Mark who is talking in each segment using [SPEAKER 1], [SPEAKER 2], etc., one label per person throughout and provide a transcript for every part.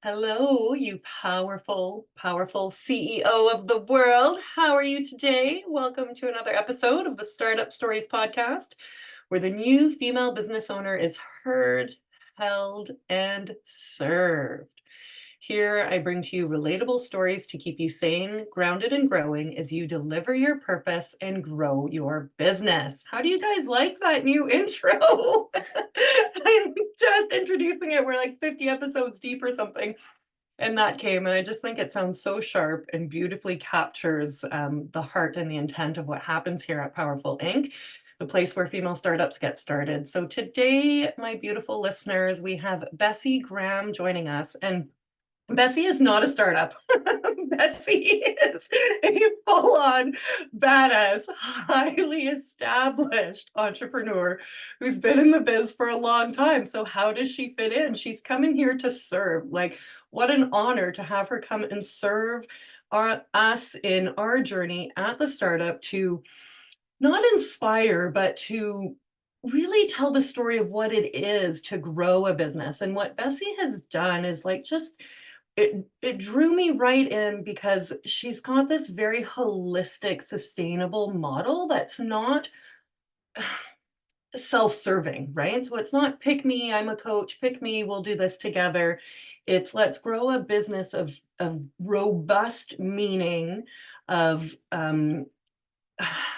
[SPEAKER 1] Hello, you powerful CEO of the world. How are you today? Welcome to another episode of the Startup Stories podcast, where the new female business owner is heard, held, and served. Here, I bring to you relatable stories to keep you sane, grounded, and growing as you deliver your purpose and grow your business. How do you guys like that new intro? I'm just introducing it. We're like 50 episodes deep or something. And that came, and I just think it sounds so sharp and beautifully captures the heart and the intent of what happens here at Powerful Inc., the place where female startups get started. So today, my beautiful listeners, we have Bessi Graham joining us. And Bessi is not a startup. Bessi is a full-on badass, highly established entrepreneur who's been in the biz for a long time. So how does she fit in? She's coming here to serve. Like, what an honor to have her come and serve us in our journey at the startup to not inspire, but to really tell the story of what it is to grow a business. And what Bessi has done is like just it drew me right in because she's got this very holistic, sustainable model that's not self-serving, right? So it's not pick me, I'm a coach, pick me, we'll do this together. It's let's grow a business of robust meaning, of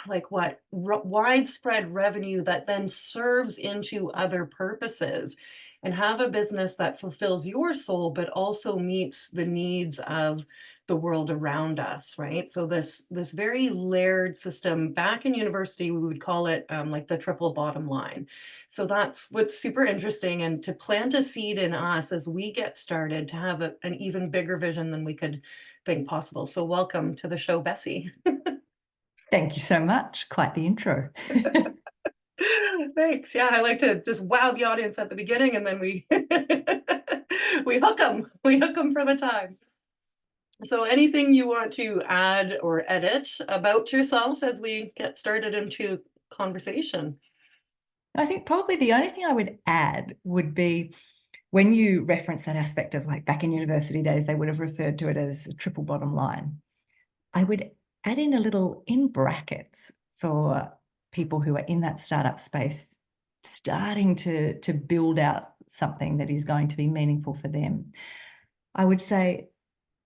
[SPEAKER 1] like what widespread revenue that then serves into other purposes, and have a business that fulfills your soul but also meets the needs of the world around us, right? So this very layered system. Back in university we would call it like the triple bottom line. So that's what's super interesting, and to plant a seed in us as we get started to have an even bigger vision than we could think possible. So welcome to the show, Bessi.
[SPEAKER 2] Thank you so much. Quite the intro.
[SPEAKER 1] Thanks. Yeah, I like to just wow the audience at the beginning, and then we we hook them. We hook them for the time. So anything you want to add or edit about yourself as we get started into conversation?
[SPEAKER 2] I think probably the only thing I would add would be when you reference that aspect of like back in university days, they would have referred to it as a triple bottom line. I would add in a little in brackets for people who are in that startup space, starting to build out something that is going to be meaningful for them. I would say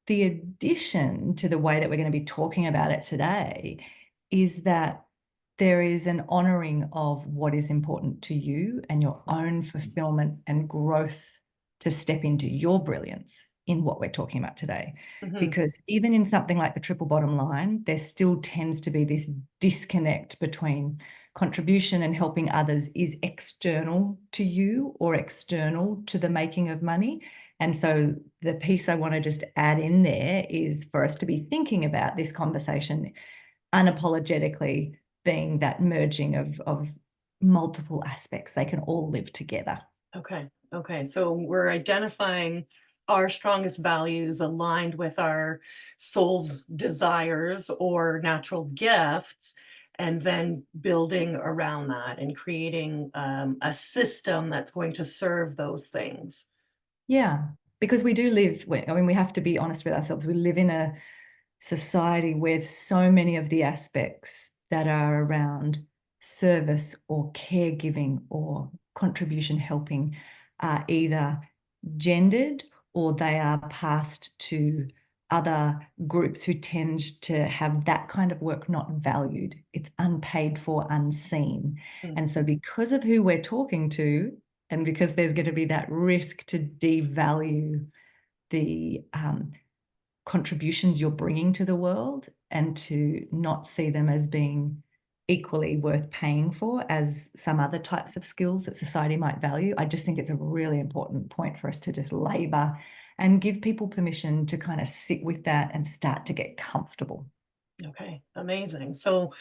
[SPEAKER 2] the addition to the way that we're going to be talking about it today is that there is an honoring of what is important to you and your own fulfillment and growth to step into your brilliance in what we're talking about today.
[SPEAKER 1] Mhm.
[SPEAKER 2] Because even in something like the triple bottom line, there still tends to be this disconnect between contribution and helping others is external to you or external to the making of money. And so the piece I want to just add in there is for us to be thinking about this conversation unapologetically being that merging of multiple aspects. They can all live together.
[SPEAKER 1] Okay. Okay. So we're identifying our strongest values aligned with our soul's desires or natural gifts, and then building around that and creating a system that's going to serve those things.
[SPEAKER 2] Yeah, because we do live, I mean, we have to be honest with ourselves. We live in a society where so many of the aspects that are around service or caregiving or contribution helping are either gendered or they are passed to other groups who tend to have that kind of work not valued. It's unpaid for, unseen.
[SPEAKER 1] Mm.
[SPEAKER 2] And so because of who we're talking to, and because there's going to be that risk to devalue the contributions you're bringing to the world and to not see them as being equally worth paying for as some other types of skills that society might value. I just think it's a really important point for us to just labor and give people permission to kind of sit with that and start to get comfortable.
[SPEAKER 1] Okay, amazing. So,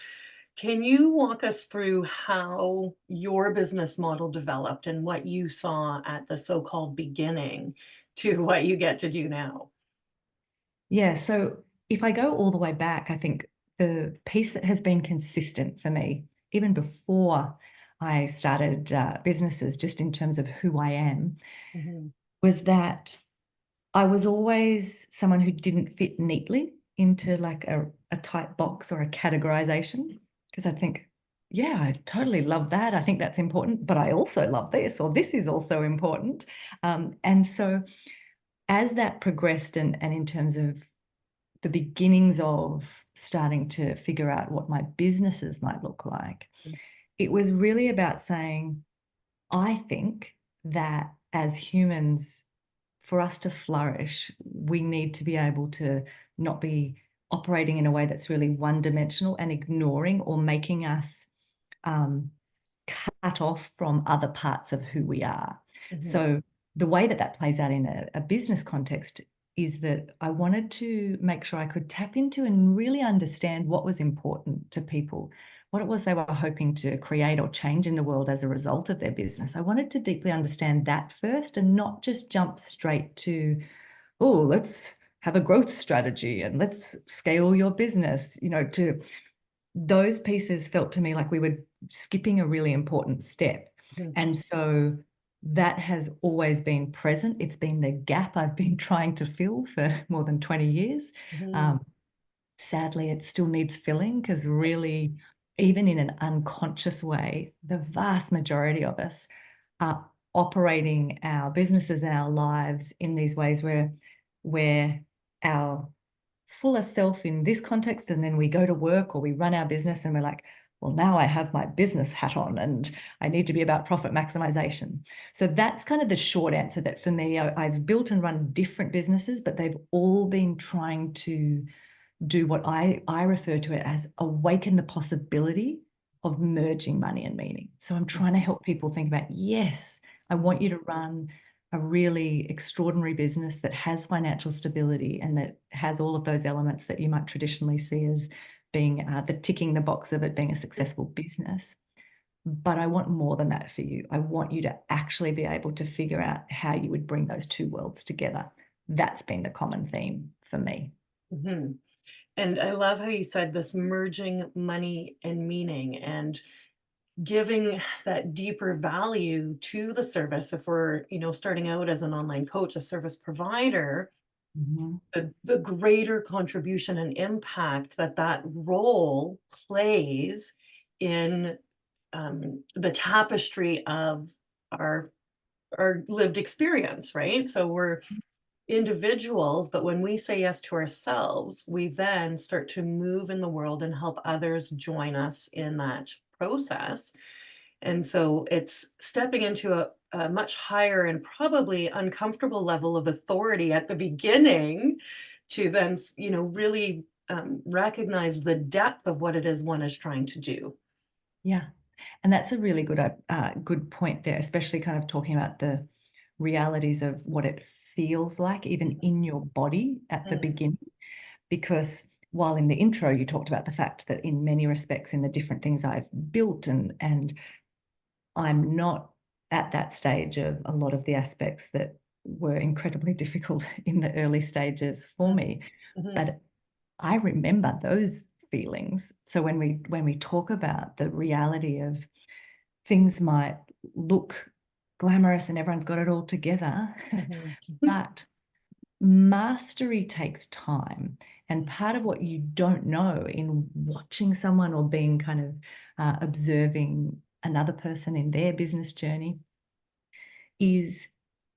[SPEAKER 1] can you walk us through how your business model developed and what you saw at the so-called beginning to what you get to do now?
[SPEAKER 2] Yeah, so if I go all the way back, I think the piece that has been consistent for me, even before I started businesses, just in terms of who I am,
[SPEAKER 1] Mhm.
[SPEAKER 2] was that I was always someone who didn't fit neatly into like a tight box or a categorization, because I think, yeah, I totally love that. I think that's important, but I also love this, or this is also important. And so as that progressed, and in terms of the beginnings of starting to figure out what my businesses might look like, it was really about saying, I think that as humans, for us to flourish, we need to be able to not be operating in a way that's really one-dimensional and ignoring or making us cut off from other parts of who we are.
[SPEAKER 1] Mhm.
[SPEAKER 2] So the way that that plays out in a business context is that I wanted to make sure I could tap into and really understand what was important to people, what it was they were hoping to create or change in the world as a result of their business. I wanted to deeply understand that first and not just jump straight to, oh, let's have a growth strategy and let's scale your business, to those pieces felt to me like we were skipping a really important step.
[SPEAKER 1] Mhm.
[SPEAKER 2] And so that has always been present. It's been the gap I've been trying to fill for more than 20 years.
[SPEAKER 1] Mhm.
[SPEAKER 2] Um, Sadly, it still needs filling because really, even in an unconscious way, the vast majority of us are operating our businesses and our lives in these ways where our fuller self in this context, and then we go to work or we run our business and we're like, well, now I have my business hat on and I need to be about profit maximization. So that's kind of the short answer, that for me, I've built and run different businesses, but they've all been trying to do what I refer to it as awaken the possibility of merging money and meaning. So I'm trying to help people think about, yes, I want you to run a really extraordinary business that has financial stability and that has all of those elements that you might traditionally see as being the ticking the box of it being a successful business. But I want more than that for you. I want you to actually be able to figure out how you would bring those two worlds together. That's been the common theme for me.
[SPEAKER 1] Mhm. And I love how you said this merging money and meaning and giving that deeper value to the service. If we're, starting out as an online coach, a service provider,
[SPEAKER 2] Mhm.
[SPEAKER 1] the greater contribution and impact that that role plays in the tapestry of our our lived experience, right? So we're individuals, but when we say yes to ourselves, we then start to move in the world and help others join us in that process. And so it's stepping into a much higher and probably uncomfortable level of authority at the beginning to then, really recognize the depth of what it is one is trying to do.
[SPEAKER 2] Yeah. And that's a really good point there, especially kind of talking about the realities of what it feels like, even in your body at the
[SPEAKER 1] Mm,
[SPEAKER 2] beginning. Because while in the intro you talked about the fact that in many respects, in the different things I've built, and I'm not at that stage of a lot of the aspects that were incredibly difficult in the early stages for
[SPEAKER 1] mm,
[SPEAKER 2] me,
[SPEAKER 1] mhm,
[SPEAKER 2] but I remember those feelings. So when we talk about the reality of things might look glamorous and everyone's got it all together,
[SPEAKER 1] mhm,
[SPEAKER 2] but mastery takes time. And part of what you don't know in watching someone or being kind of observing another person in their business journey is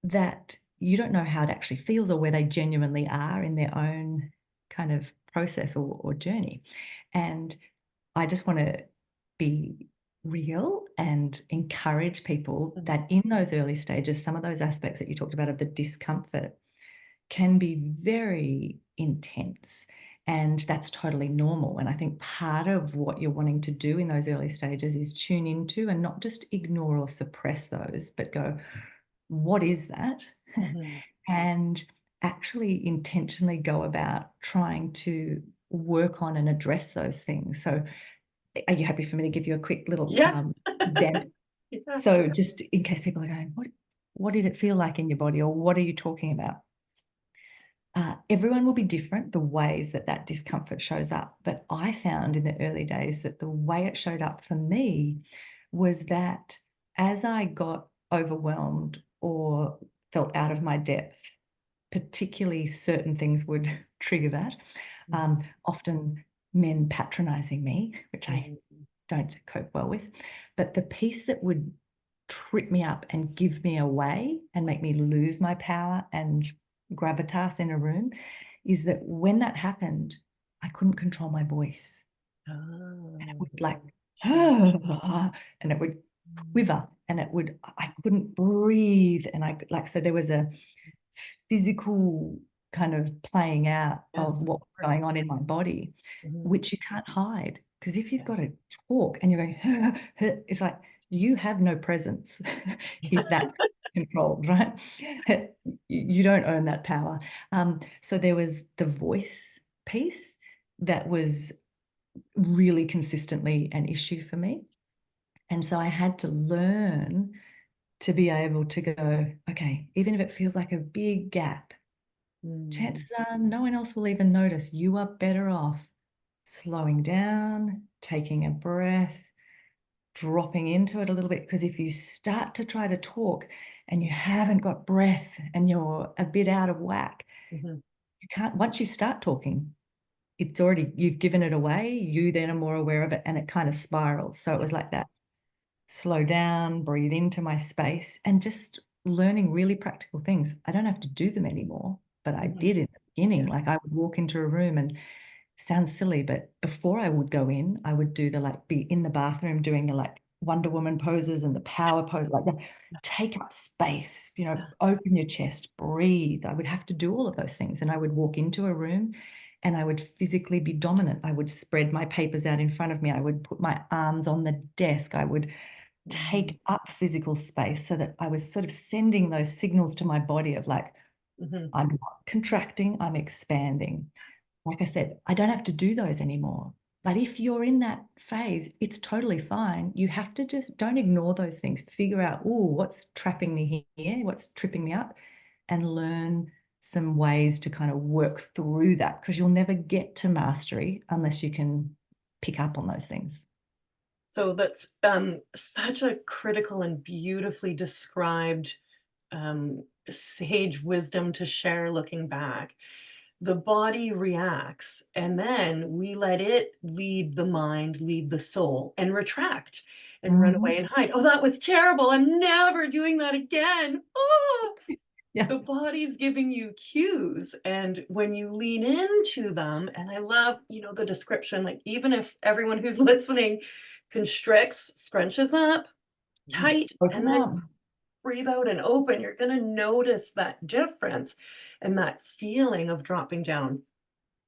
[SPEAKER 2] that you don't know how it actually feels or where they genuinely are in their own kind of process or journey. And I just want to be real and encourage people
[SPEAKER 1] mhm,
[SPEAKER 2] that in those early stages, some of those aspects that you talked about of the discomfort can be very intense. And that's totally normal. And I think part of what you're wanting to do in those early stages is tune into and not just ignore or suppress those, but go, what is that?
[SPEAKER 1] mhm.
[SPEAKER 2] And actually intentionally go about trying to work on and address those things. So, are you happy for me to give you a quick little
[SPEAKER 1] Yeah.
[SPEAKER 2] example?
[SPEAKER 1] Yeah.
[SPEAKER 2] So, just in case people are going, what did it feel like in your body, or what are you talking about? Everyone will be different, the ways that that discomfort shows up. But I found in the early days that the way it showed up for me was that as I got overwhelmed or felt out of my depth, particularly certain things would trigger that. Often men patronizing me, which I don't cope well with. But the piece that would trip me up and give me away and make me lose my power and gravitas in a room is that when that happened, I couldn't control my voice. And it would like, and it would quiver, and I couldn't breathe. And so there was a physical kind of playing out of what was going on in my body, which you can't hide. Because if you've got to talk and you're going, it's like you have no presence if that's controlled, right? You don't own that power. So there was the voice piece that was really consistently an issue for me. And so I had to learn to be able to go, okay, even if it feels like a big gap, chances are no one else will even notice. You are better off slowing down, taking a breath, dropping into it a little bit. Because if you start to try to talk and you haven't got breath and you're a bit out of whack, you can't, once you start talking, it's already, you've given it away, you then are more aware of it, and it kind of spirals. So it was like that. Slow down, breathe into my space, and just learning really practical things. I don't have to do them anymore, but I did in the beginning. Like I would walk into a room, and sounds silly, but before I would go in, I would do be in the bathroom doing the like Wonder Woman poses and the power pose, like that. Take up space, open your chest, breathe. I would have to do all of those things. And I would walk into a room and I would physically be dominant. I would spread my papers out in front of me. I would put my arms on the desk. I would take up physical space so that I was sort of sending those signals to my body of like, I'm not contracting, I'm expanding. Like I said, I don't have to do those anymore. But if you're in that phase, it's totally fine. You have to just don't ignore those things. Figure out, oh, what's trapping me here? What's tripping me up? And learn some ways to kind of work through that, because you'll never get to mastery unless you can pick up on those things.
[SPEAKER 1] So that's such a critical and beautifully described sage wisdom to share looking back. The body reacts, and then we let it lead the mind, lead the soul, and retract and run away and hide. Oh, that was terrible. I'm never doing that again. Oh,
[SPEAKER 2] Yeah.
[SPEAKER 1] the body's giving you cues. And when you lean into them, and I love, the description, like even if everyone who's listening constricts, scrunches up tight,
[SPEAKER 2] Open
[SPEAKER 1] and then
[SPEAKER 2] up.
[SPEAKER 1] breathe out and open, you're going to notice that difference and that feeling of dropping down.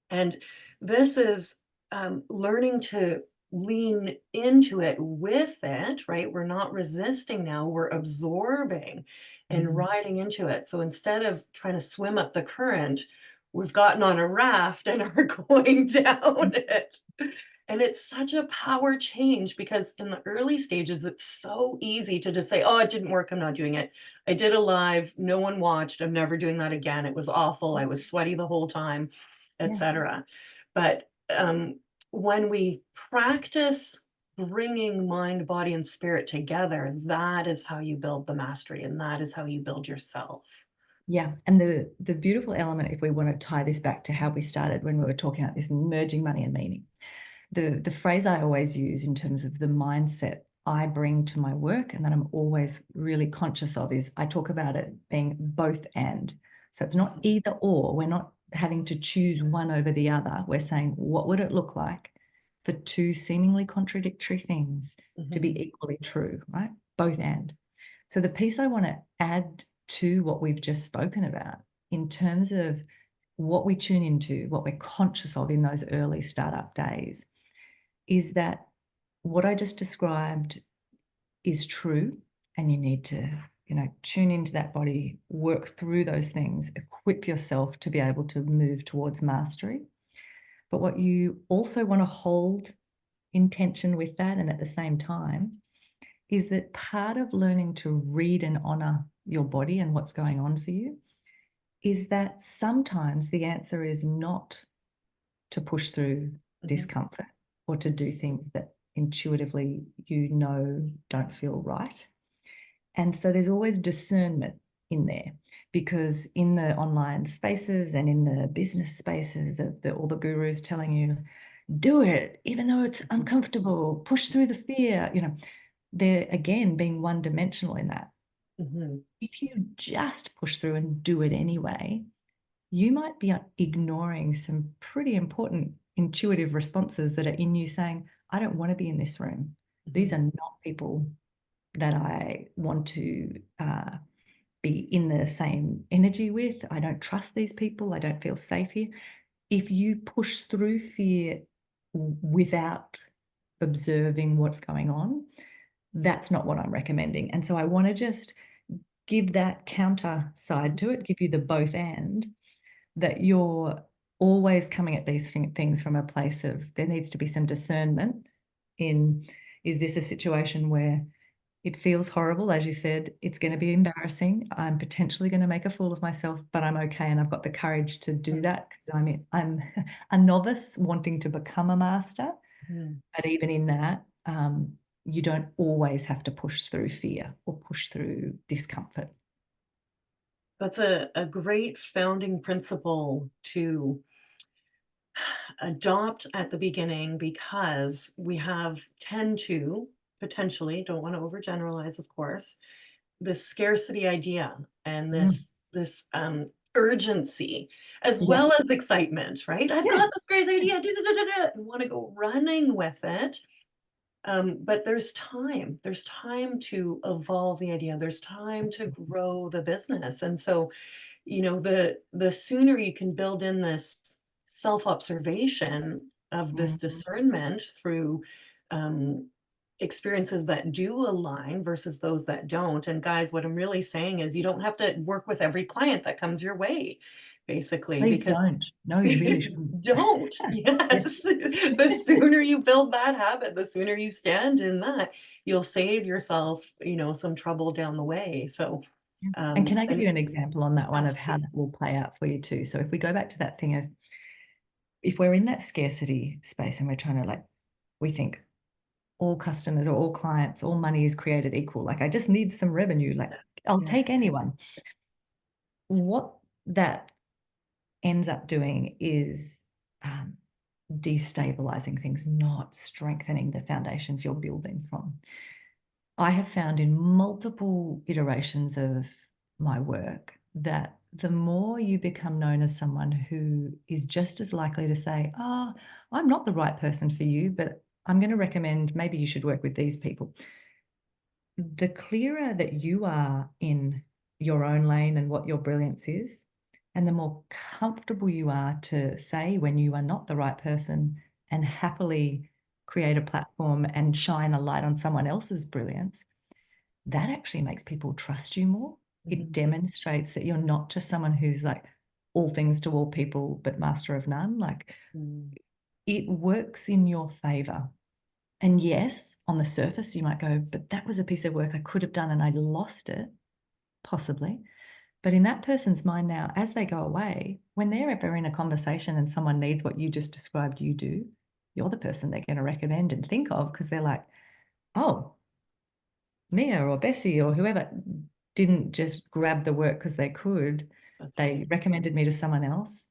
[SPEAKER 1] And this is learning to lean into it with it, right? We're not resisting now, we're absorbing and riding into it. So instead of trying to swim up the current, we've gotten on a raft and are going down it. And it's such a power change because in the early stages, it's so easy to just say, oh, it didn't work. I'm not doing it. I did a live. No one watched. I'm never doing that again. It was awful. I was sweaty the whole time, etc. But when we practice bringing mind, body, and spirit together, that is how you build the mastery, and that is how you build yourself.
[SPEAKER 2] Yeah. And the beautiful element, if we want to tie this back to how we started when we were talking about this merging money and meaning, the phrase I always use in terms of the mindset I bring to my work and that I'm always really conscious of is I talk about it being both and. So it's not either or. We're not having to choose one over the other. We're saying, what would it look like for two seemingly contradictory things to be equally true, right? Both and. So the piece I want to add to what we've just spoken about in terms of what we tune into, what we're conscious of in those early startup days, is that what I just described is true, and you need to, tune into that body, work through those things, equip yourself to be able to move towards mastery. But what you also want to hold intention with that, and at the same time, is that part of learning to read and honor your body and what's going on for you is that sometimes the answer is not to push through discomfort or to do things that intuitively don't feel right. And so there's always discernment in there, because in the online spaces and in the business spaces of all the gurus telling you, do it, even though it's uncomfortable, push through the fear, they're again being one-dimensional in that. If you just push through and do it anyway, you might be ignoring some pretty important intuitive responses that are in you saying, I don't want to be in this room. These are not people that I want to be in the same energy with. I don't trust these people. I don't feel safe here. If you push through fear without observing what's going on, that's not what I'm recommending. And so I want to just give that counter side to it, give you the both and, that you're always coming at these things from a place of there needs to be some discernment in, is this a situation where it feels horrible? As you said, it's going to be embarrassing. I'm potentially going to make a fool of myself, but I'm okay. And I've got the courage to do that because I'm a novice wanting to become a master. But even in that, you don't always have to push through fear or push through discomfort.
[SPEAKER 1] That's a great founding principle to adopt at the beginning, because we tend to potentially, don't want to overgeneralize, of course, this scarcity idea and this urgency, as
[SPEAKER 2] Yeah.
[SPEAKER 1] well as excitement, right? I've got this great idea, and want to go running with it. But there's time. There's time to evolve the idea. There's time to grow the business. And so, the sooner you can build in this self-observation of this discernment through experiences that do align versus those that don't. And guys, what I'm really saying is you don't have to work with every client that comes your way, basically,
[SPEAKER 2] Please
[SPEAKER 1] because
[SPEAKER 2] don't. No, you really shouldn't.
[SPEAKER 1] don't. Yes. The sooner you build that habit, the sooner you stand in that, you'll save yourself, some trouble down the way. So,
[SPEAKER 2] and can I give you an example on that one of how
[SPEAKER 1] absolutely.
[SPEAKER 2] that will play out for you too? So if we go back to that thing of, if we're in that scarcity space and we're trying to we think all customers or all clients, all money is created equal. Like I just need some revenue. Like I'll take anyone. What that ends up doing is destabilizing things, not strengthening the foundations you're building from. I have found in multiple iterations of my work that the more you become known as someone who is just as likely to say, oh, I'm not the right person for you, but I'm going to recommend maybe you should work with these people. The clearer that you are in your own lane and what your brilliance is, and the more comfortable you are to say when you are not the right person and happily create a platform and shine a light on someone else's brilliance, that actually makes people trust you more. It demonstrates that you're not just someone who's like all things to all people, but master of none. It works in your favor. And yes, on the surface, you might go, but that was a piece of work I could have done and I lost it, possibly. But in that person's mind now, as they go away, when they're ever in a conversation and someone needs what you just described you do, you're the person they're going to recommend and think of, because they're like, oh, Mia or Bessie or whoever didn't just grab the work because they could. They recommended me to someone else.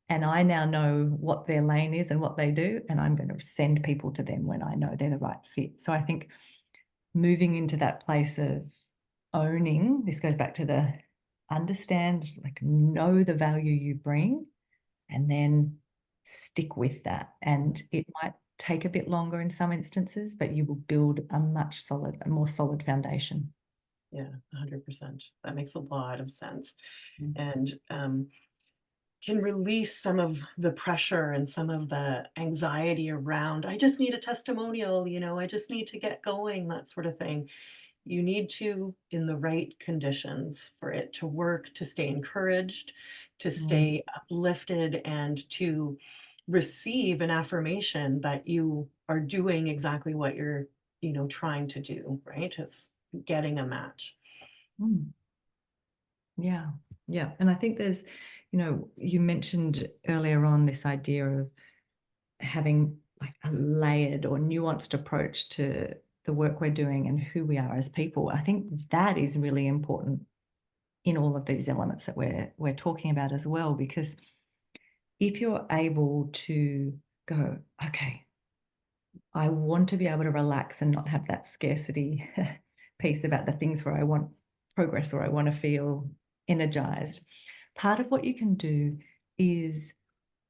[SPEAKER 2] And I now know what their lane is and what they do, and I'm going to send people to them when I know they're the right fit. So I think moving into that place of owning, this goes back to the understand, know the value you bring, and then stick with that. And it might take a bit longer in some instances, but you will build a more solid foundation.
[SPEAKER 1] Yeah, 100%. That makes a lot of sense. And can release some of the pressure and some of the anxiety around, I just need a testimonial, I just need to get going, that sort of thing. You need to, in the right conditions for it to work, to stay encouraged, to stay uplifted, and to receive an affirmation that you are doing exactly what you're, trying to do, right? It's getting a match.
[SPEAKER 2] Yeah. Yeah. And I think there's, you mentioned earlier on this idea of having a layered or nuanced approach to the work we're doing and who we are as people. I think that is really important in all of these elements that we're talking about as well. Because if you're able to go, okay, I want to be able to relax and not have that scarcity piece about the things where I want progress or I want to feel energized. Part of what you can do is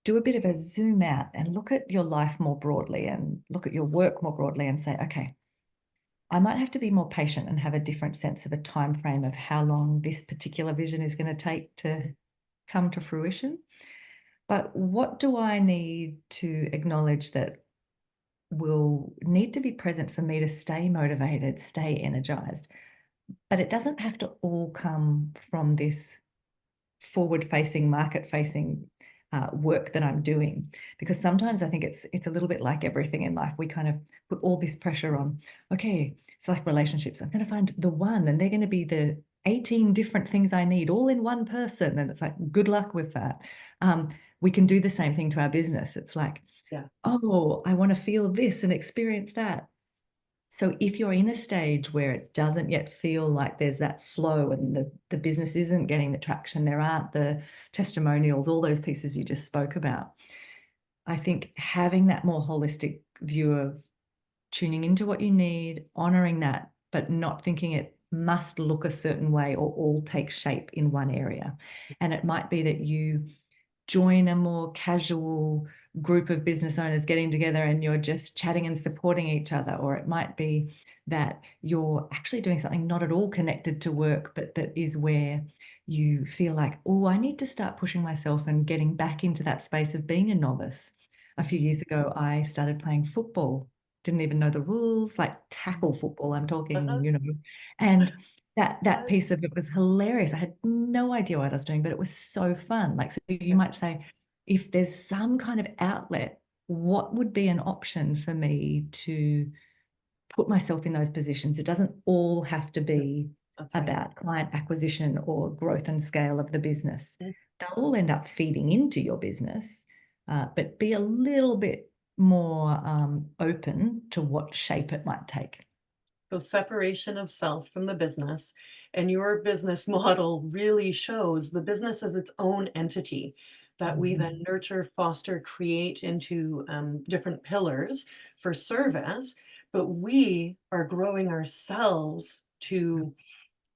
[SPEAKER 2] do a bit of a zoom out and look at your life more broadly and look at your work more broadly and say, okay, I might have to be more patient and have a different sense of a time frame of how long this particular vision is going to take to come to fruition. But what do I need to acknowledge that will need to be present for me to stay motivated, stay energized? But it doesn't have to all come from this forward-facing, market-facing work that I'm doing, because sometimes I think it's a little bit like everything in life. We kind of put all this pressure on. Okay, it's like relationships. I'm going to find the one, and they're going to be the 18 different things I need all in one person, and it's like good luck with that. We can do the same thing to our business. It's like,
[SPEAKER 1] Yeah.
[SPEAKER 2] oh, I want to feel this and experience that. So if you're in a stage where it doesn't yet feel like there's that flow and the business isn't getting the traction, there aren't the testimonials, all those pieces you just spoke about, I think having that more holistic view of tuning into what you need, honoring that, but not thinking it must look a certain way or all take shape in one area. And it might be that you join a more casual group of business owners getting together and you're just chatting and supporting each other. Or it might be that you're actually doing something not at all connected to work, but that is where you feel like, oh, I need to start pushing myself and getting back into that space of being a novice. A few years ago, I started playing football, didn't even know the rules, like tackle football, I'm
[SPEAKER 1] Uh-huh.
[SPEAKER 2] talking, and that piece of it was hilarious. I had no idea what I was doing, but it was so fun. Like, so you
[SPEAKER 1] Yeah.
[SPEAKER 2] might say, if there's some kind of outlet, what would be an option for me to put myself in those positions? It doesn't all have to
[SPEAKER 1] Yeah.
[SPEAKER 2] be
[SPEAKER 1] That's right.
[SPEAKER 2] about client acquisition or growth and scale of the business.
[SPEAKER 1] Mhm.
[SPEAKER 2] They'll all end up feeding into your business, but be a little bit more open to what shape it might take.
[SPEAKER 1] So separation of self from the business, and your business model really shows the business as its own entity that we then
[SPEAKER 2] Mhm.
[SPEAKER 1] nurture, foster, create into different pillars for service. But we are growing ourselves to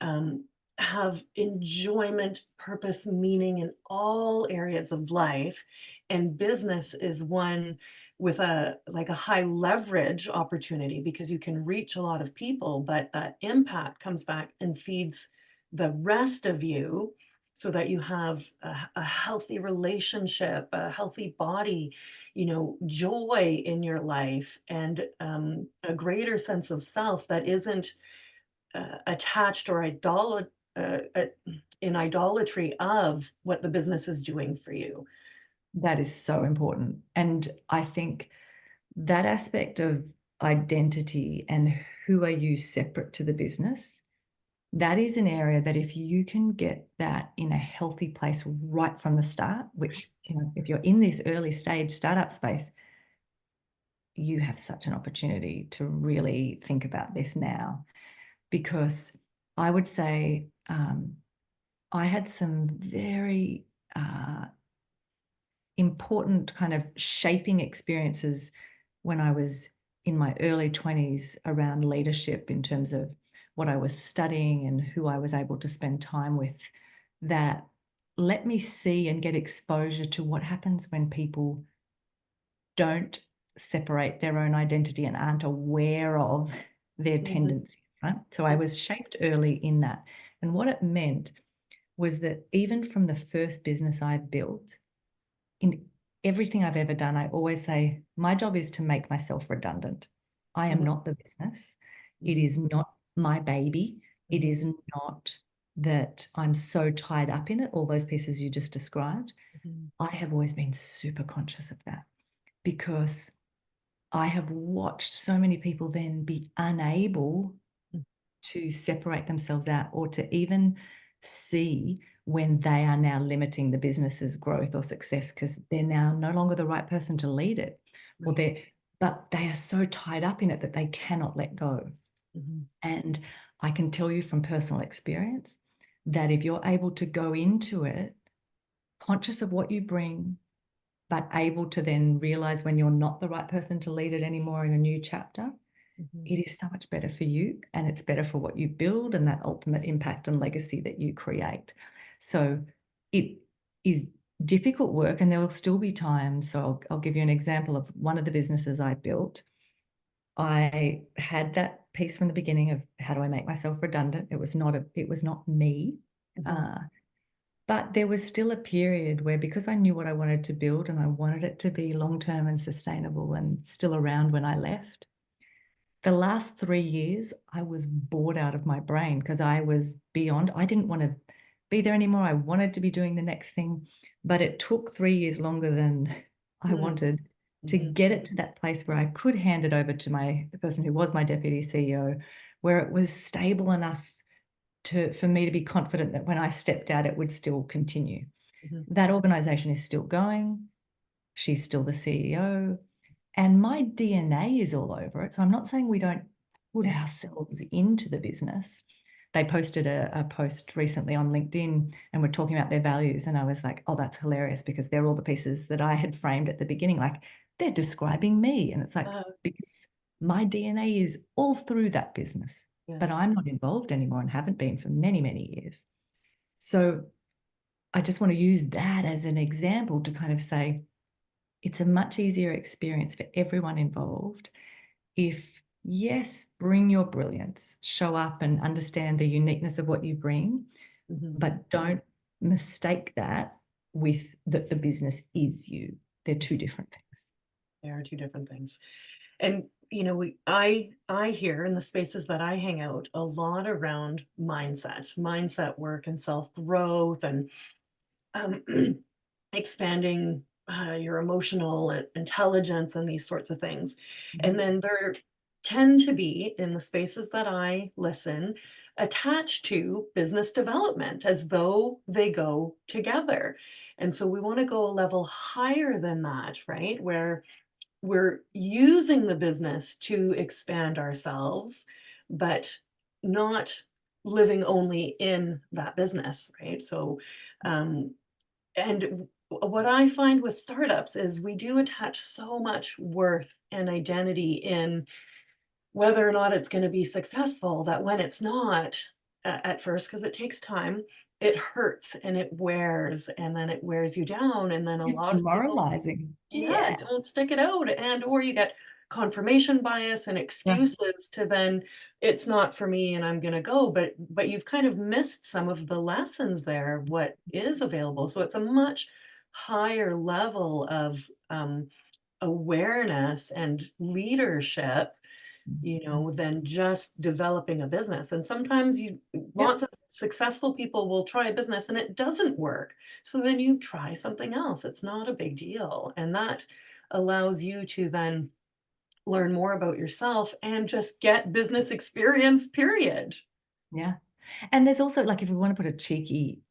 [SPEAKER 1] um, have enjoyment, purpose, meaning in all areas of life. And business is one with a like a high leverage opportunity because you can reach a lot of people, but that impact comes back and feeds the rest of you so that you have a healthy relationship, a healthy body, joy in your life, and a greater sense of self that isn't attached or in idolatry of what the business is doing for you.
[SPEAKER 2] That is so important. And I think that aspect of identity and who are you separate to the business, that is an area that if you can get that in a healthy place right from the start, which, if you're in this early stage startup space, you have such an opportunity to really think about this now. Because I would say I had some very important kind of shaping experiences when I was in my early 20s around leadership in terms of what I was studying and who I was able to spend time with, that let me see and get exposure to what happens when people don't separate their own identity and aren't aware of their
[SPEAKER 1] Mhm,
[SPEAKER 2] tendencies, right? So I was shaped early in that. And what it meant was that even from the first business I built, in everything I've ever done, I always say, my job is to make myself redundant. I am
[SPEAKER 1] mhm,
[SPEAKER 2] not the business. It
[SPEAKER 1] mhm,
[SPEAKER 2] is not my baby. It
[SPEAKER 1] mhm,
[SPEAKER 2] is not that I'm so tied up in it, all those pieces you just described.
[SPEAKER 1] mhm,
[SPEAKER 2] I have always been super conscious of that because I have watched so many people then be unable
[SPEAKER 1] mhm.
[SPEAKER 2] to separate themselves out or to even see when they are now limiting the business's growth or success because they're now no longer the right person to lead it, or
[SPEAKER 1] Right.
[SPEAKER 2] but they are so tied up in it that they cannot let go.
[SPEAKER 1] Mhm,
[SPEAKER 2] And I can tell you from personal experience, that if you're able to go into it conscious of what you bring, but able to then realize when you're not the right person to lead it anymore in a new chapter, it is so much better for you, and it's better for what you build and that ultimate impact and legacy that you create. So it is difficult work, and there will still be times. So I'll give you an example of one of the businesses I built. I had that piece from the beginning of how do I make myself redundant? It was not me. But there was still a period where, because I knew what I wanted to build and I wanted it to be long-term and sustainable and still around when I left, the last 3 years, I was bored out of my brain because I was beyond. I didn't want to be there anymore. I wanted to be doing the next thing, but it took 3 years longer than I wanted to get it to that place where I could hand it over to the person who was my deputy CEO, where it was stable enough for me to be confident that when I stepped out, it would still continue. That organization is still going. She's still the CEO. And my DNA is all over it. So I'm not saying we don't put ourselves into the business. They posted a post recently on LinkedIn and were talking about their values. And I was like, oh, that's hilarious, because they're all the pieces that I had framed at the beginning. Like, they're describing me. And it's like, because my DNA is all through that business, but I'm not involved anymore and haven't been for many, many years. So I just want to use that as an example to kind of say, it's a much easier experience for everyone involved if, yes, bring your brilliance, show up and understand the uniqueness of what you bring, but don't mistake that with that the business is you. They're two different things.
[SPEAKER 1] They are two different things. And I hear in the spaces that I hang out a lot around mindset work and self-growth and um, expanding your emotional intelligence and these sorts of things. And then there tend to be, in the spaces that I listen, attached to business development as though they go together. And so we want to go a level higher than that, right? Where we're using the business to expand ourselves, but not living only in that business, right? So, and what I find with startups is we do attach so much worth and identity in whether or not it's going to be successful, that when it's not at first, because it takes time, it hurts and it wears, and then it wears you down. And then a
[SPEAKER 2] It's
[SPEAKER 1] lot of people,
[SPEAKER 2] demoralizing.
[SPEAKER 1] yeah, don't stick it out. And or you get confirmation bias and
[SPEAKER 2] Yeah.
[SPEAKER 1] excuses to then it's not for me and I'm gonna go. But you've kind of missed some of the lessons there, what is available. So it's a much higher level of awareness and leadership, than just developing a business. And sometimes
[SPEAKER 2] Yep.
[SPEAKER 1] lots of successful people will try a business and it doesn't work. So then you try something else. It's not a big deal. And that allows you to then learn more about yourself and just get business experience, period.
[SPEAKER 2] Yeah. And there's also, like, if we want to put a cheeky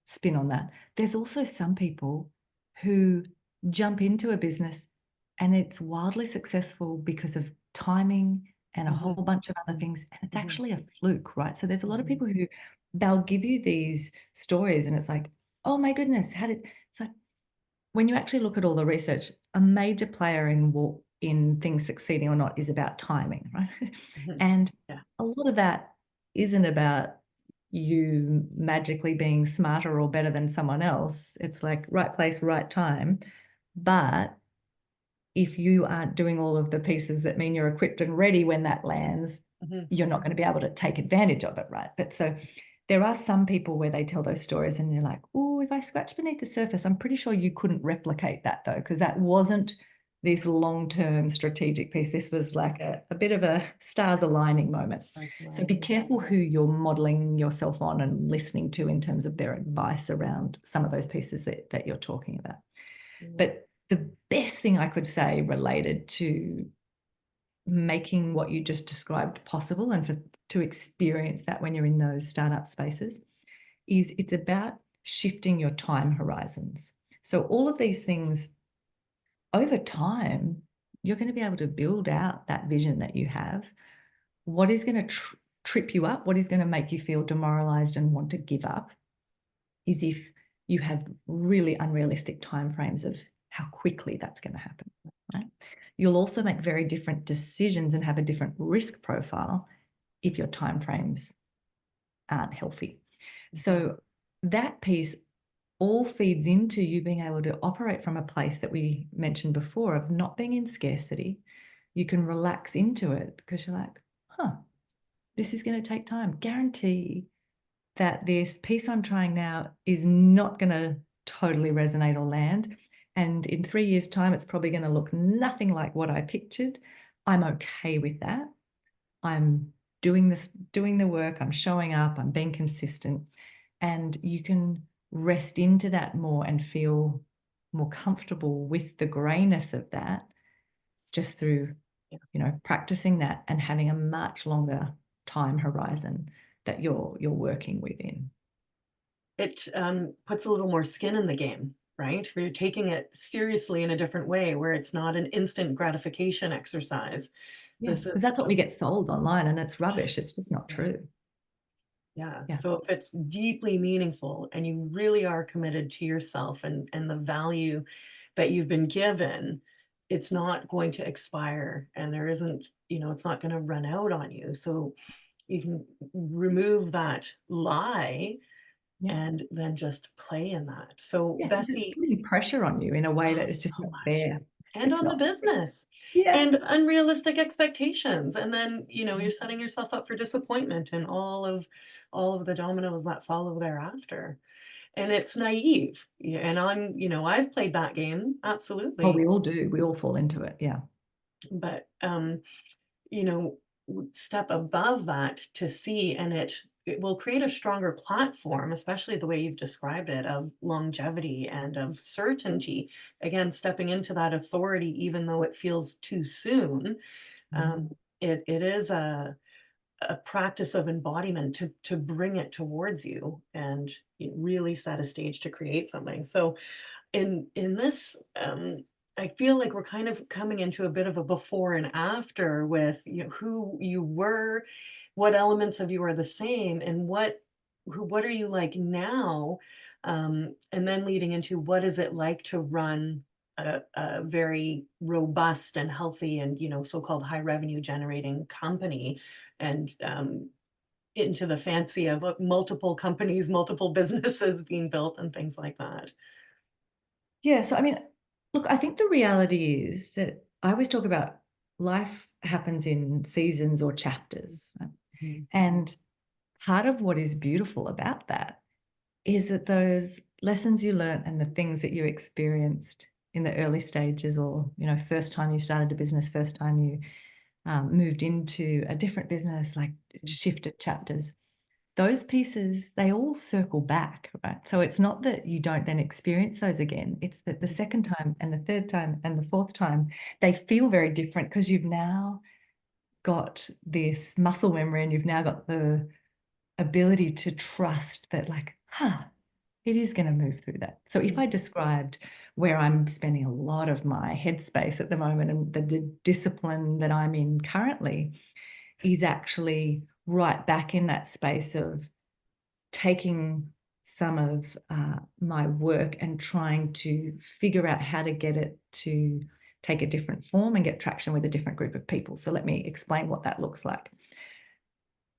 [SPEAKER 2] spin on that, there's also some people who jump into a business and it's wildly successful because of timing and a whole bunch of other things. And it's actually a fluke, right? So there's a lot of people who they'll give you these stories and it's like, oh my goodness, it's like, when you actually look at all the research, a major player in things succeeding or not is about timing, right? And
[SPEAKER 1] Yeah.
[SPEAKER 2] a lot of that isn't about you magically being smarter or better than someone else. It's like right place, right time. But if you aren't doing all of the pieces that mean you're equipped and ready when that lands, you're not going to be able to take advantage of it, right? But so there are some people where they tell those stories and you're like, oh, if I scratch beneath the surface, I'm pretty sure you couldn't replicate that though, because that wasn't this long-term strategic piece. This was like a bit of a stars aligning moment. So be careful who you're modeling yourself on and listening to in terms of their advice around some of those pieces that you're talking about. But the best thing I could say related to making what you just described possible and to experience that when you're in those startup spaces is it's about shifting your time horizons. So all of these things over time, you're going to be able to build out that vision that you have. What is going to trip you up, what is going to make you feel demoralized and want to give up, is if you have really unrealistic timeframes of how quickly that's going to happen, right? You'll also make very different decisions and have a different risk profile if your timeframes aren't healthy. So that piece all feeds into you being able to operate from a place that we mentioned before of not being in scarcity. You can relax into it because you're like, this is going to take time. Guarantee that this piece I'm trying now is not going to totally resonate or land. And in 3 years' time, it's probably going to look nothing like what I pictured. I'm okay with that. I'm doing the work, I'm showing up, I'm being consistent. And you can rest into that more and feel more comfortable with the grayness of that just through, practicing that and having a much longer time horizon that you're working within.
[SPEAKER 1] It puts a little more skin in the game, right? Where you're taking it seriously in a different way, where it's not an instant gratification exercise.
[SPEAKER 2] Yeah,
[SPEAKER 1] This
[SPEAKER 2] because
[SPEAKER 1] is
[SPEAKER 2] that's what we get sold online, and it's rubbish. It's just not true.
[SPEAKER 1] Yeah.
[SPEAKER 2] Yeah.
[SPEAKER 1] So if it's deeply meaningful and you really are committed to yourself and the value that you've been given, it's not going to expire and there isn't, it's not going to run out on you. So you can remove that lie
[SPEAKER 2] Yeah.
[SPEAKER 1] and then just play in that. So
[SPEAKER 2] Yeah, because it's
[SPEAKER 1] Bessi,
[SPEAKER 2] putting pressure on you in a way
[SPEAKER 1] oh,
[SPEAKER 2] that is just
[SPEAKER 1] so
[SPEAKER 2] not
[SPEAKER 1] much.
[SPEAKER 2] fair.
[SPEAKER 1] And
[SPEAKER 2] It's
[SPEAKER 1] on the
[SPEAKER 2] not.
[SPEAKER 1] business
[SPEAKER 2] Yeah.
[SPEAKER 1] and unrealistic expectations. And then,
[SPEAKER 2] Mm.
[SPEAKER 1] you're setting yourself up for disappointment and all of the dominoes that follow thereafter. And it's naive. Yeah, and I've played that game,
[SPEAKER 2] Oh,
[SPEAKER 1] absolutely.
[SPEAKER 2] we all do. We all fall into it. Yeah.
[SPEAKER 1] But you know, step above that to see, and it will create a stronger platform, especially the way you've described it, of longevity and of certainty. Again, stepping into that authority, even though it feels too soon.
[SPEAKER 2] Mm.
[SPEAKER 1] It is a practice of embodiment to bring it towards you and really set a stage to create something. So in this I feel like we're kind of coming into a bit of a before and after with who you were, what elements of you are the same, and what are you like now, and then leading into what is it like to run a very robust and healthy and so-called high revenue generating company, and into the fancy of multiple companies, multiple businesses being built and things like that.
[SPEAKER 2] Yeah. So, I mean, look, I think the reality is that I always talk about life happens in seasons or chapters, right?
[SPEAKER 1] Mhm.
[SPEAKER 2] And part of what is beautiful about that is that those lessons you learned and the things that you experienced in the early stages, or, first time you started a business, first time you moved into a different business, like shifted chapters, those pieces, they all circle back, right? So it's not that you don't then experience those again. It's that the second time and the third time and the fourth time, they feel very different because you've now got this muscle memory and you've now got the ability to trust that, like, it is going to move through that. So if I described where I'm spending a lot of my headspace at the moment and the discipline that I'm in currently is actually right back in that space of taking some of my work and trying to figure out how to get it to take a different form and get traction with a different group of people. So let me explain what that looks like.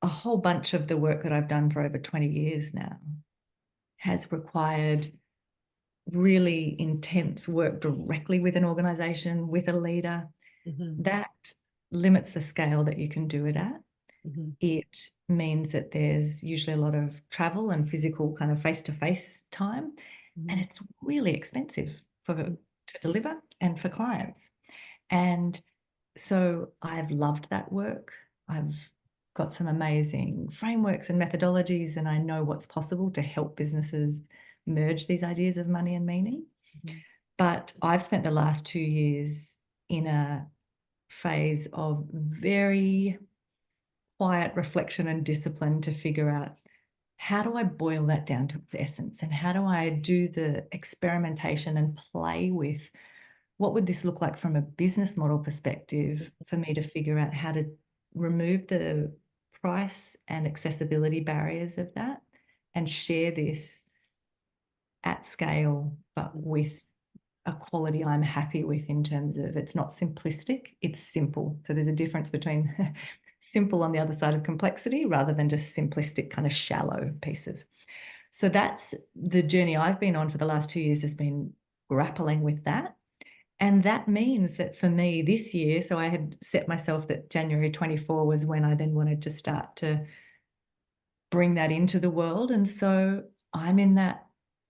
[SPEAKER 2] A whole bunch of the work that I've done for over 20 years now has required really intense work directly with an organization, with a leader.
[SPEAKER 1] Mhm,
[SPEAKER 2] That limits the scale that you can do it at.
[SPEAKER 1] mhm,
[SPEAKER 2] It means that there's usually a lot of travel and physical kind of face-to-face time, and
[SPEAKER 1] mhm,
[SPEAKER 2] it's really expensive
[SPEAKER 1] mhm,
[SPEAKER 2] to deliver and for clients. And so I've loved that work. I've got some amazing frameworks and methodologies, and I know what's possible to help businesses merge these ideas of money and meaning.
[SPEAKER 1] mhm,
[SPEAKER 2] But I've spent the last 2 years in a phase of very quiet reflection and discipline to figure out, how do I boil that down to its essence? And how do I do the experimentation and play with what would this look like from a business model perspective for me to figure out how to remove the price and accessibility barriers of that and share this at scale, but with a quality I'm happy with in terms of it's not simplistic, it's simple. So there's a difference between simple on the other side of complexity rather than just simplistic kind of shallow pieces. So that's the journey I've been on for the last 2 years, has been grappling with that. And that means that for me this year, so I had set myself that January 24 was when I then wanted to start to bring that into the world. And so I'm in that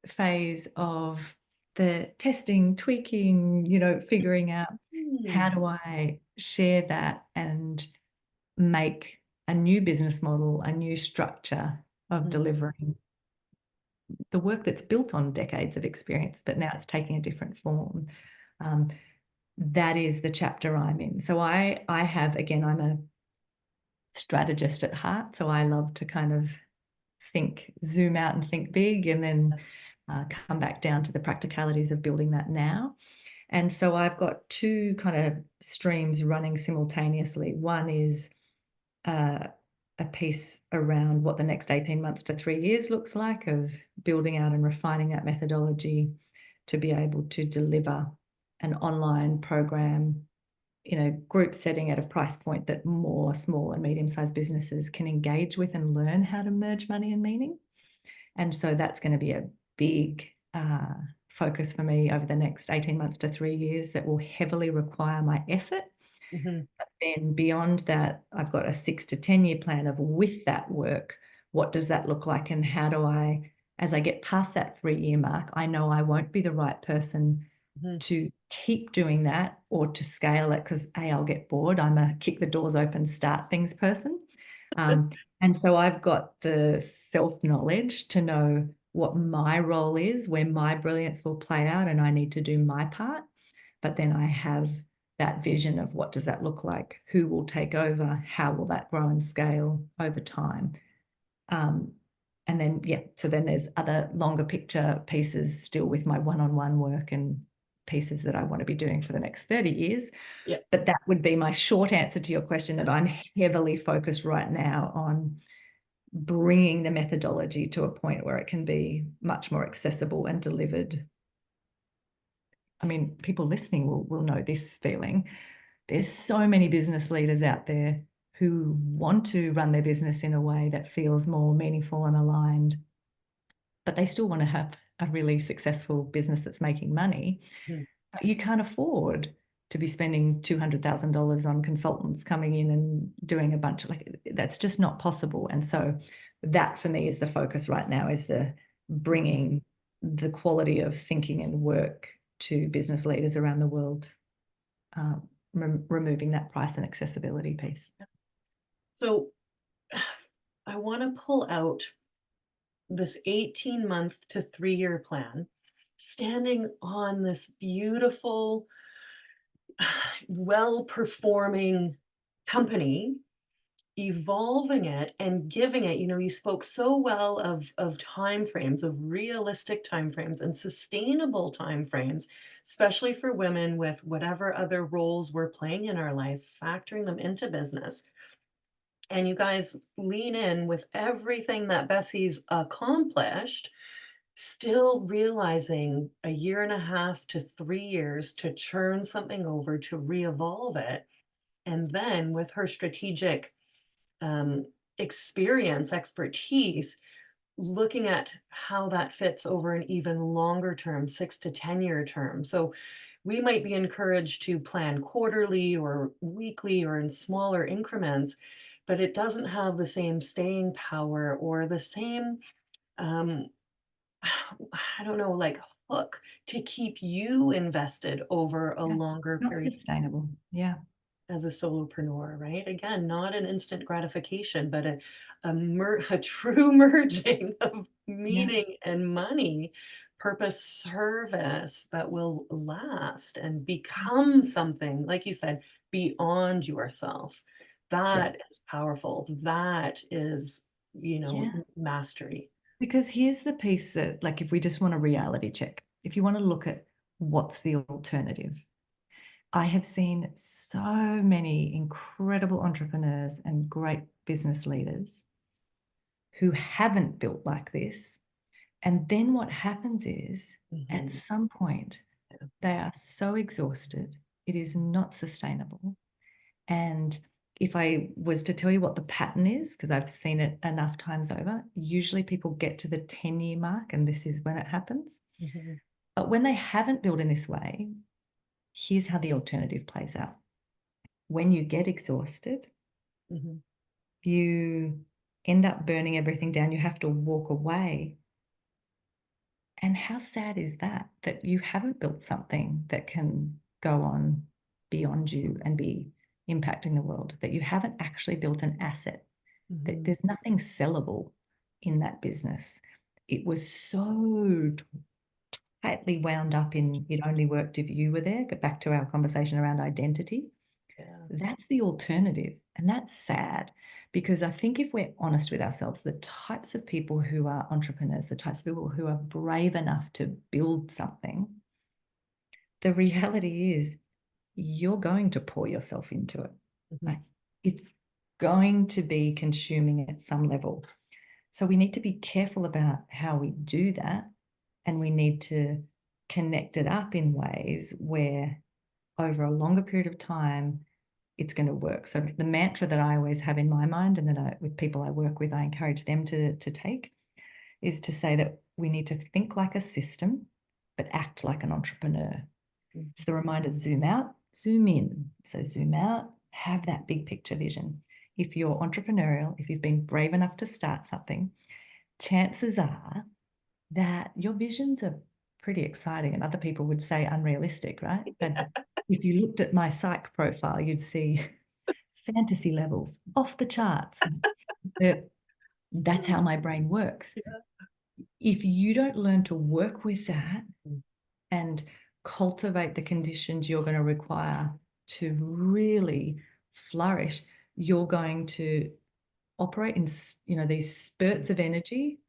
[SPEAKER 2] phase of the testing, tweaking, figuring out how
[SPEAKER 1] Hmm.
[SPEAKER 2] do I share that and make a new business model, a new structure of
[SPEAKER 1] Mhm.
[SPEAKER 2] delivering the work that's built on decades of experience, but now it's taking a different form. Um, that is the chapter I'm in. So I have, again, I'm a strategist at heart. So I love to kind of zoom out and think big, and then come back down to the practicalities of building that now. And so I've got two kind of streams running simultaneously. One is a piece around what the next 18 months to 3 years looks like, of building out and refining that methodology to be able to deliver an online program in a group setting at a price point that more small and medium-sized businesses can engage with and learn how to merge money and meaning. And so that's going to be a big focus for me over the next 18 months to 3 years that will heavily require my effort.
[SPEAKER 1] Mhm.
[SPEAKER 2] Then beyond that, I've got a 6 to 10 year plan of, with that work, what does that look like? And how do I, as I get past that 3 year mark, I know I won't be the right person
[SPEAKER 1] Mhm.
[SPEAKER 2] to keep doing that or to scale it, because I'll get bored. I'm a kick the doors open, start things person. Um, and so I've got the self-knowledge to know what my role is, where my brilliance will play out, and I need to do my part. But then I have that vision of what does that look like? Who will take over? How will that grow and scale over time? Um, and then, yeah, so then there's other longer picture pieces still with my one-on-one work and pieces that I want to be doing for the next 30 years.
[SPEAKER 1] Yeah.
[SPEAKER 2] But that would be my short answer to your question, that I'm heavily focused right now on bringing the methodology to a point where it can be much more accessible and delivered. I mean, people listening will know this feeling. There's so many business leaders out there who want to run their business in a way that feels more meaningful and aligned, but they still want to have a really successful business that's making money.
[SPEAKER 1] Mhm.
[SPEAKER 2] But you can't afford to be spending $200,000 on consultants coming in and doing a bunch of, like, that's just not possible. And so that for me is the focus right now, is the bringing the quality of thinking and work to business leaders around the world, removing that price and accessibility piece.
[SPEAKER 1] So I want to pull out this 18-month to 3 year plan, standing on this beautiful, well performing company, evolving it and giving it, you spoke so well of time frames, of realistic time frames and sustainable time frames, especially for women with whatever other roles we're playing in our life, factoring them into business. And you guys lean in with everything that Bessie's accomplished, still realizing a year and a half to 3 years to churn something over, to re-evolve it. And then with her strategic um, experience, expertise, looking at how that fits over an even longer term, 6 to 10 year term. So we might be encouraged to plan quarterly or weekly or in smaller increments, but it doesn't have the same staying power or the same, um, I don't know, like hook to keep you invested over a
[SPEAKER 2] Yeah,
[SPEAKER 1] longer
[SPEAKER 2] not
[SPEAKER 1] period
[SPEAKER 2] sustainable. Yeah.
[SPEAKER 1] as a solopreneur, right? Again, not an instant gratification, but a true merging of
[SPEAKER 2] Yeah.
[SPEAKER 1] meaning and money, purpose, service that will last and become something, like you said, beyond yourself.
[SPEAKER 2] Yeah.
[SPEAKER 1] That is powerful. That is,
[SPEAKER 2] Yeah.
[SPEAKER 1] mastery.
[SPEAKER 2] Because here's the piece that, like, if we just want a reality check, if you want to look at what's the alternative, I have seen so many incredible entrepreneurs and great business leaders who haven't built like this. And then what happens is at some point, they are so exhausted, it is not sustainable. And if I was to tell you what the pattern is, because I've seen it enough times over, usually people get to the 10-year mark and this is when it happens. But when they haven't built in this way, here's how the alternative plays out. When you get exhausted, you end up burning everything down. You have to walk away. And how sad is that, that you haven't built something that can go on beyond you and be impacting the world, that you haven't actually built an asset, that there's nothing sellable in that business. It was so tightly wound up in it only worked if you were there. Get back to our conversation around identity. That's the alternative. And that's sad because I think if we're honest with ourselves, the types of people who are entrepreneurs, the types of people who are brave enough to build something, the reality is you're going to pour yourself into it. Right? It's going to be consuming at some level. So we need to be careful about how we do that. And we need to connect it up in ways where over a longer period of time, it's going to work. So the mantra that I always have in my mind and that with people I work with, I encourage them to take is to say that we need to think like a system, but act like an entrepreneur. It's the reminder, zoom out, zoom in. So zoom out, have that big picture vision. If you're entrepreneurial, if you've been brave enough to start something, chances are that your visions are pretty exciting, and other people would say unrealistic, right? But if you looked at my psych profile, you'd see fantasy levels off the charts. That's how my brain works. If you don't learn to work with that and cultivate the conditions you're going to require to really flourish, you're going to operate in these spurts of energy,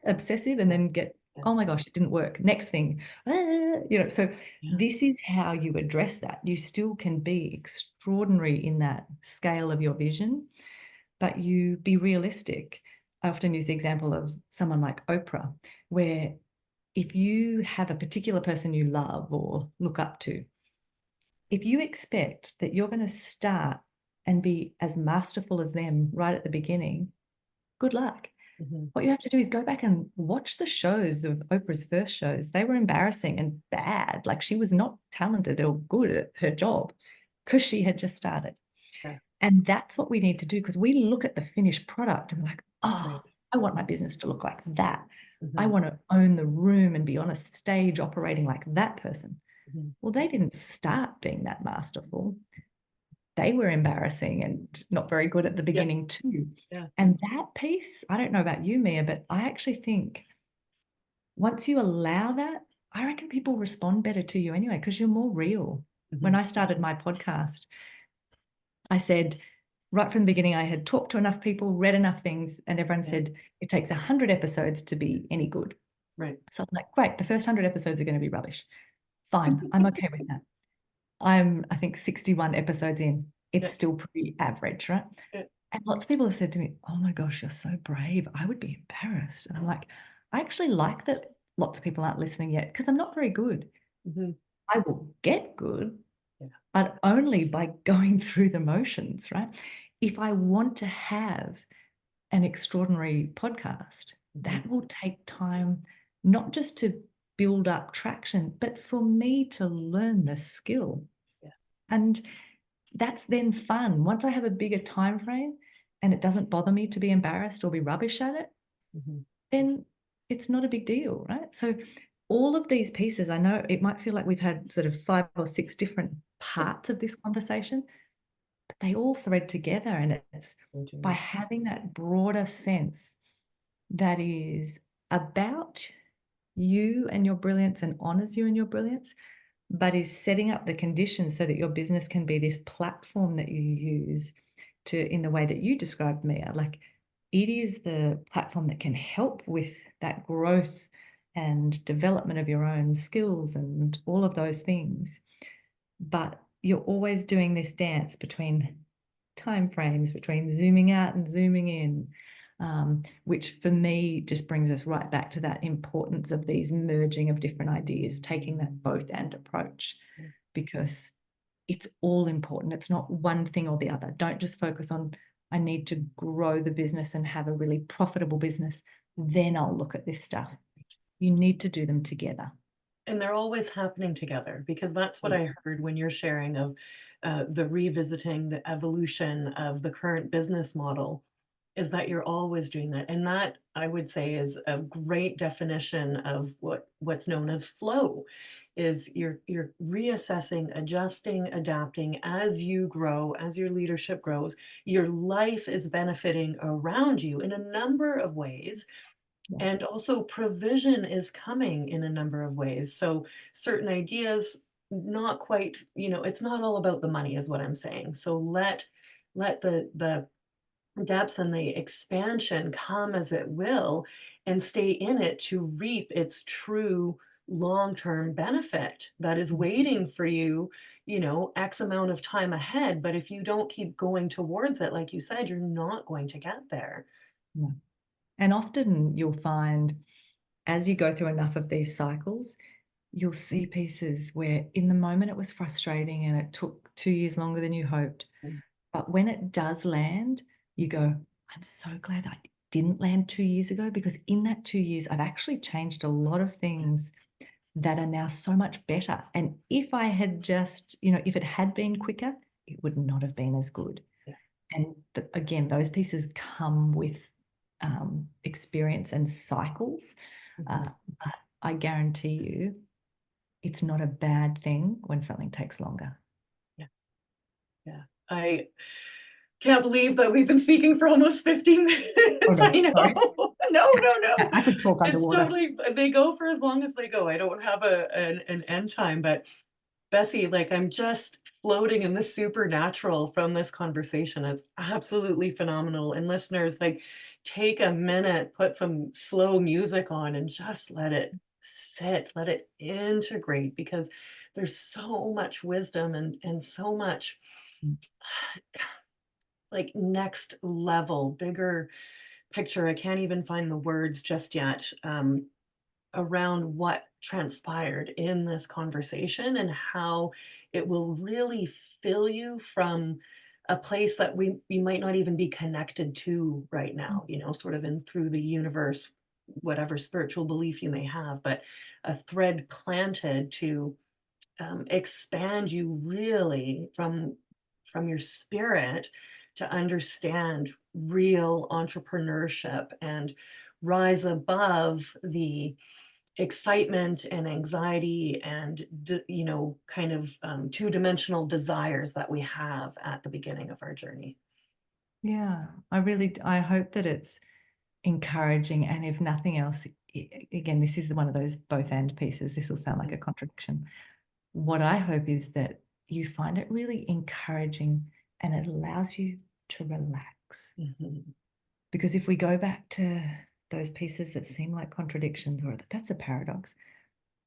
[SPEAKER 2] obsessive, and then get, oh my gosh, it didn't work. Next thing, so this is how you address that. You still can be extraordinary in that scale of your vision, but you be realistic. I often use the example of someone like Oprah, where if you have a particular person you love or look up to, if you expect that you're going to start and be as masterful as them right at the beginning, good luck. What you have to do is go back and watch the shows of Oprah's first shows. They were embarrassing and bad. Like she was not talented or good at her job because she had just started. And that's what we need to do, because we look at the finished product and we're like, oh, I want my business to look like that. I want to own the room and be on a stage operating like that person. Well, they didn't start being that masterful. They were embarrassing and not very good at the beginning too. And that piece, I don't know about you, Mia, but I actually think once you allow that, I reckon people respond better to you anyway, because you're more real. When I started my podcast, I said right from the beginning, I had talked to enough people, read enough things, and everyone said it takes 100 episodes to be any good. So I'm like, great, the first 100 episodes are going to be rubbish. Fine, I'm okay with that. I think 61 episodes in. It's still pretty average, right? And lots of people have said to me, oh my gosh, you're so brave. I would be embarrassed. And I'm like, I actually like that lots of people aren't listening yet because I'm not very good. I will get good, but only by going through the motions, right? If I want to have an extraordinary podcast, that will take time, not just to build up traction, but for me to learn the skill. And that's then fun. Once I have a bigger time frame and it doesn't bother me to be embarrassed or be rubbish at it, then it's not a big deal, right? So all of these pieces, I know it might feel like we've had sort of 5 or 6 different parts of this conversation, but they all thread together. And it's by having that broader sense that is about you and your brilliance and honors you and your brilliance, but is setting up the conditions so that your business can be this platform that you use to, in the way that you described, Mia, like it is the platform that can help with that growth and development of your own skills and all of those things. but you're always doing this dance between time frames, between zooming out and zooming in, which for me just brings us right back to that importance of these merging of different ideas, taking that both and approach, because it's all important. It's not one thing or the other. Don't just focus on, I need to grow the business and have a really profitable business, then I'll look at this stuff. You need to do them together.
[SPEAKER 1] And they're always happening together, because that's what
[SPEAKER 2] Yeah.
[SPEAKER 1] I heard when you're sharing of the revisiting, the evolution of the current business model, is that you're always doing that. And that, I would say, is a great definition of what's known as flow, is you're reassessing, adjusting, adapting as you grow, as your leadership grows. Your life is benefiting around you in a number of ways,
[SPEAKER 2] Yeah.
[SPEAKER 1] and also provision is coming in a number of ways. So certain ideas, not quite, it's not all about the money is what I'm saying. So let the depths and the expansion come as it will, and stay in it to reap its true long-term benefit that is waiting for you, X amount of time ahead. But if you don't keep going towards it, like you said, you're not going to get there.
[SPEAKER 2] Yeah. And often you'll find as you go through enough of these cycles, you'll see pieces where in the moment it was frustrating and it took 2 years longer than you hoped.
[SPEAKER 1] Mm.
[SPEAKER 2] But when it does land, you go, I'm so glad I didn't land 2 years ago, because in that 2 years, I've actually changed a lot of things that are now so much better. And if I had just, if it had been quicker, it would not have been as good.
[SPEAKER 1] Yeah.
[SPEAKER 2] And again, those pieces come with experience and cycles.
[SPEAKER 1] Mhm.
[SPEAKER 2] But I guarantee you, it's not a bad thing when something takes longer.
[SPEAKER 1] Yeah. Yeah. I can't believe that we've been speaking for almost 15
[SPEAKER 2] Oh
[SPEAKER 1] minutes.
[SPEAKER 2] no,
[SPEAKER 1] I know.
[SPEAKER 2] sorry.
[SPEAKER 1] No, no, no.
[SPEAKER 2] I could talk
[SPEAKER 1] It's
[SPEAKER 2] underwater.
[SPEAKER 1] totally, they go for as long as they go. I don't have an end time, but Bessie, like, I'm just floating in the supernatural from this conversation. It's absolutely phenomenal. And listeners, like, take a minute, put some slow music on and just let it sit, let it integrate, because there's so much wisdom and so much like next level, bigger picture. I can't even find the words just yet, around what transpired in this conversation and how it will really fill you from a place that we might not even be connected to right now, sort of in through the universe, whatever spiritual belief you may have, but a thread planted to expand you really from your spirit to understand real entrepreneurship and rise above the excitement and anxiety and kind of two-dimensional desires that we have at the beginning of our journey.
[SPEAKER 2] Yeah, I hope that it's encouraging. And if nothing else, again, this is one of those both and pieces. This will sound like a contradiction. What I hope is that you find it really encouraging and it allows you to relax.
[SPEAKER 1] Mhm.
[SPEAKER 2] Because if we go back to those pieces that seem like contradictions or that's a paradox,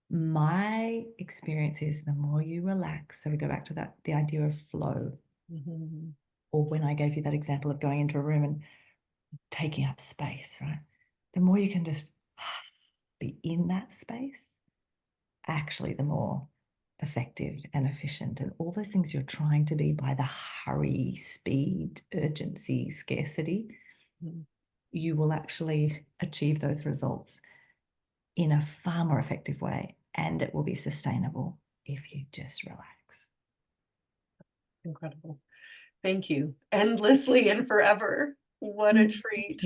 [SPEAKER 2] my experience is the more you relax, so we go back to that, the idea of flow,
[SPEAKER 1] Mhm.
[SPEAKER 2] or when I gave you that example of going into a room and taking up space, right? The more you can just be in that space, actually, the more effective and efficient and all those things you're trying to be by the hurry, speed, urgency, scarcity,
[SPEAKER 1] Mhm.
[SPEAKER 2] you will actually achieve those results in a far more effective way, and it will be sustainable if you just relax.
[SPEAKER 1] Incredible. Thank you endlessly and forever. What a treat.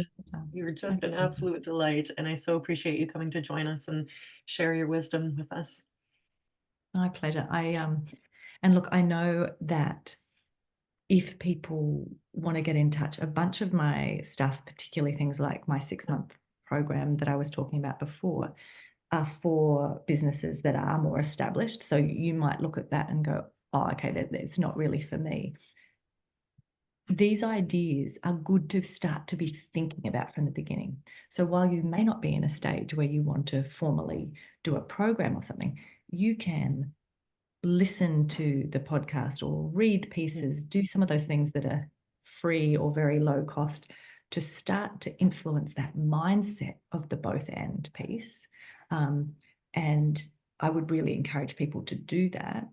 [SPEAKER 1] You're just an
[SPEAKER 2] Absolutely.
[SPEAKER 1] absolute delight, and I so appreciate you coming to join us and share your wisdom with us.
[SPEAKER 2] My pleasure. And look, I know that if people want to get in touch, a bunch of my stuff, particularly things like my 6-month program that I was talking about before, are for businesses that are more established. So you might look at that and go, oh, okay, it's not really for me. These ideas are good to start to be thinking about from the beginning. So while you may not be in a stage where you want to formally do a program or something, you can listen to the podcast or read pieces, do some of those things that are free or very low cost to start to influence that mindset of the both and piece. And I would really encourage people to do that.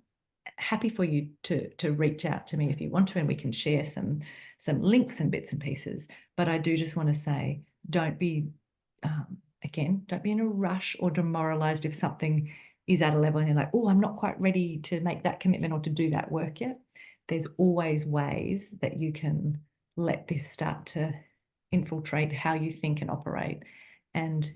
[SPEAKER 2] Happy for you to reach out to me if you want to, and we can share some links and bits and pieces. But I do just want to say, don't be don't be in a rush or demoralized if something is at a level and you're like, oh, I'm not quite ready to make that commitment or to do that work yet. There's always ways that you can let this start to infiltrate how you think and operate. And,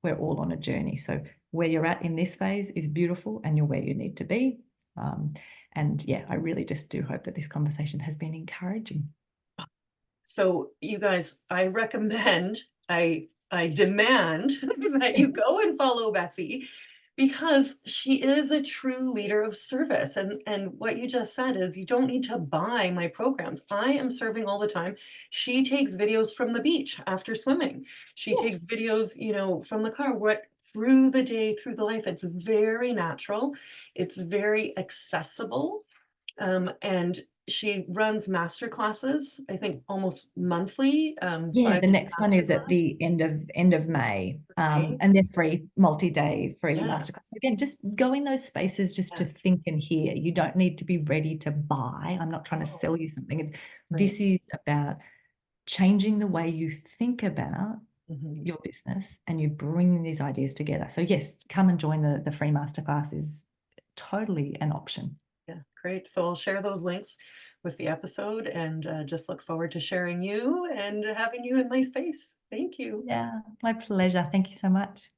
[SPEAKER 2] we're all on a journey. So where you're at in this phase is beautiful and you're where you need to be. And yeah, I really just do hope that this conversation has been encouraging.
[SPEAKER 1] So you guys, I recommend, I demand that you go and follow Bessie because she is a true leader of service. And what you just said is you don't need to buy my programs. I am serving all the time. She takes videos from the beach after swimming. She takes videos, from the car, what through the day, through the life. It's very natural. It's very accessible. And she runs master classes, I think almost monthly,
[SPEAKER 2] Yeah, the
[SPEAKER 1] 5
[SPEAKER 2] next one
[SPEAKER 1] master
[SPEAKER 2] is at
[SPEAKER 1] class.
[SPEAKER 2] the end of May,
[SPEAKER 1] Okay.
[SPEAKER 2] and they're free, multi-day free
[SPEAKER 1] Yeah.
[SPEAKER 2] masterclass. Again, just go in those spaces just to
[SPEAKER 1] Yes.
[SPEAKER 2] think and hear. You don't need to be ready to buy. I'm not trying to
[SPEAKER 1] Oh,
[SPEAKER 2] sell you something.
[SPEAKER 1] right.
[SPEAKER 2] This is about changing the way you think about
[SPEAKER 1] Mhm.
[SPEAKER 2] your business, and you bring these ideas together. So yes, come and join the free masterclass is totally an option.
[SPEAKER 1] Yeah, great. So I'll share those links with the episode and just look forward to sharing you and having you in my space. Thank you.
[SPEAKER 2] Yeah, my pleasure. Thank you so much.